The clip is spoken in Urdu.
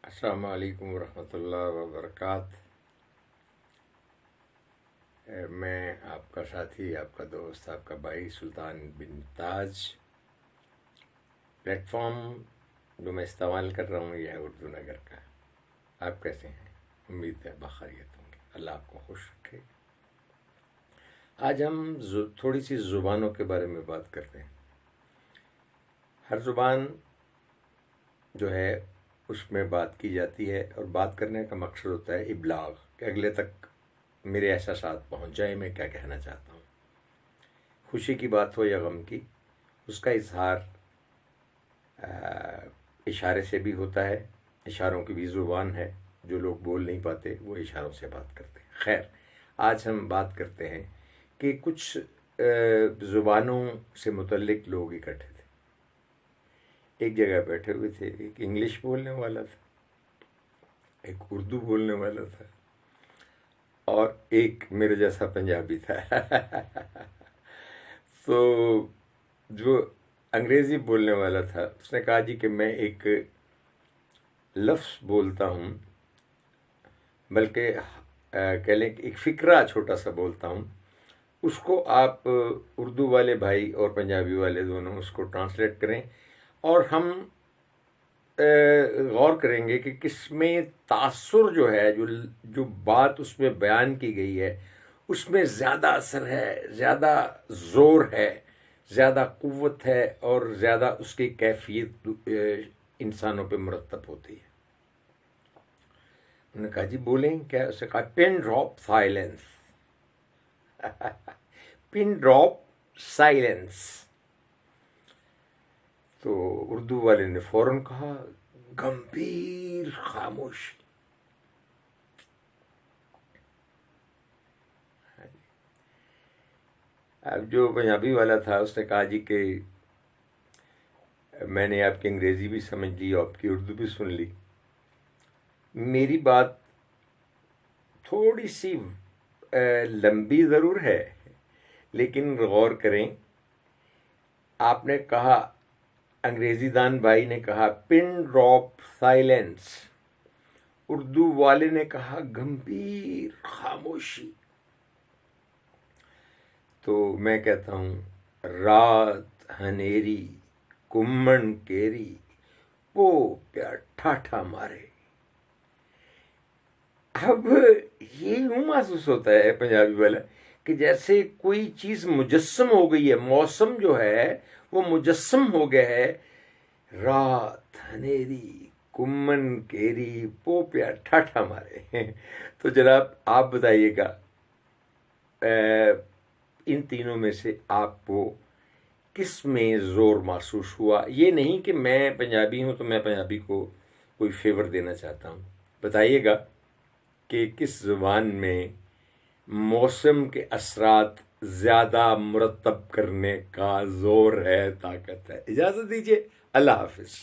السلام علیکم ورحمۃ اللہ وبرکاتہ۔ میں آپ کا ساتھی، آپ کا دوست، آپ کا بھائی سلطان بن تاج۔ پلیٹ فارم جو میں استعمال کر رہا ہوں یہ ہے اردو نگر کا۔ آپ کیسے ہیں؟ امید ہے بخیریت ہوں گے، اللہ آپ کو خوش رکھے۔ آج ہم تھوڑی سی زبانوں کے بارے میں بات کرتے ہیں۔ ہر زبان جو ہے اس میں بات کی جاتی ہے، اور بات کرنے کا مقصد ہوتا ہے ابلاغ، کہ اگلے تک میرے احساسات پہنچ جائیں، میں کیا کہنا چاہتا ہوں۔ خوشی کی بات ہو یا غم کی، اس کا اظہار اشارے سے بھی ہوتا ہے۔ اشاروں کی بھی زبان ہے، جو لوگ بول نہیں پاتے وہ اشاروں سے بات کرتے ہیں۔ خیر، آج ہم بات کرتے ہیں کہ کچھ زبانوں سے متعلق لوگ اکٹھے تھے، ایک جگہ بیٹھے ہوئے تھے۔ ایک انگلش بولنے والا تھا، ایک اردو بولنے والا تھا، اور ایک میرے جیسا پنجابی تھا۔ تو جو انگریزی بولنے والا تھا اس نے کہا جی کہ میں ایک لفظ بولتا ہوں، بلکہ کہہ لیں کہ ایک فقرہ چھوٹا سا بولتا ہوں، اس کو آپ اردو والے بھائی اور پنجابی والے دونوں اس کو ٹرانسلیٹ کریں، اور ہم غور کریں گے کہ کس میں تاثر جو ہے، جو بات اس میں بیان کی گئی ہے اس میں زیادہ اثر ہے، زیادہ زور ہے، زیادہ قوت ہے، اور زیادہ اس کی کیفیت انسانوں پہ مرتب ہوتی ہے۔ انہوں نے کہا جی بولیں کیا؟ اسے کہا pin drop silence. Pin drop silence. تو اردو والے نے فوراً کہا گمبھیر خاموشی۔ اب جو پنجابی والا تھا اس نے کہا جی کہ میں نے آپ کی انگریزی بھی سمجھ لی، آپ کی اردو بھی سن لی، میری بات تھوڑی سی لمبی ضرور ہے، لیکن غور کریں، آپ نے کہا، انگریزی دان بھائی نے کہا پن ڈراپ سائلنس، اردو والے نے کہا گمبھیر خاموشی۔ تو میں کہتا ہوں رات ہنیری کمن کیری پو پیا ٹھاٹھا مارے۔ اب یہ یوں محسوس ہوتا ہے پنجابی والا کہ جیسے کوئی چیز مجسم ہو گئی ہے، موسم جو ہے وہ مجسم ہو گیا ہے۔ رات ہنیری کمن کیری پو پیا ٹھاٹھا مارے۔ تو جناب آپ بتائیے گا ان تینوں میں سے آپ کو کس میں زور محسوس ہوا؟ یہ نہیں کہ میں پنجابی ہوں تو میں پنجابی کو کوئی فیور دینا چاہتا ہوں، بتائیے گا کہ کس زبان میں موسم کے اثرات زیادہ مرتب کرنے کا زور ہے، طاقت ہے۔ اجازت دیجیے، اللہ حافظ۔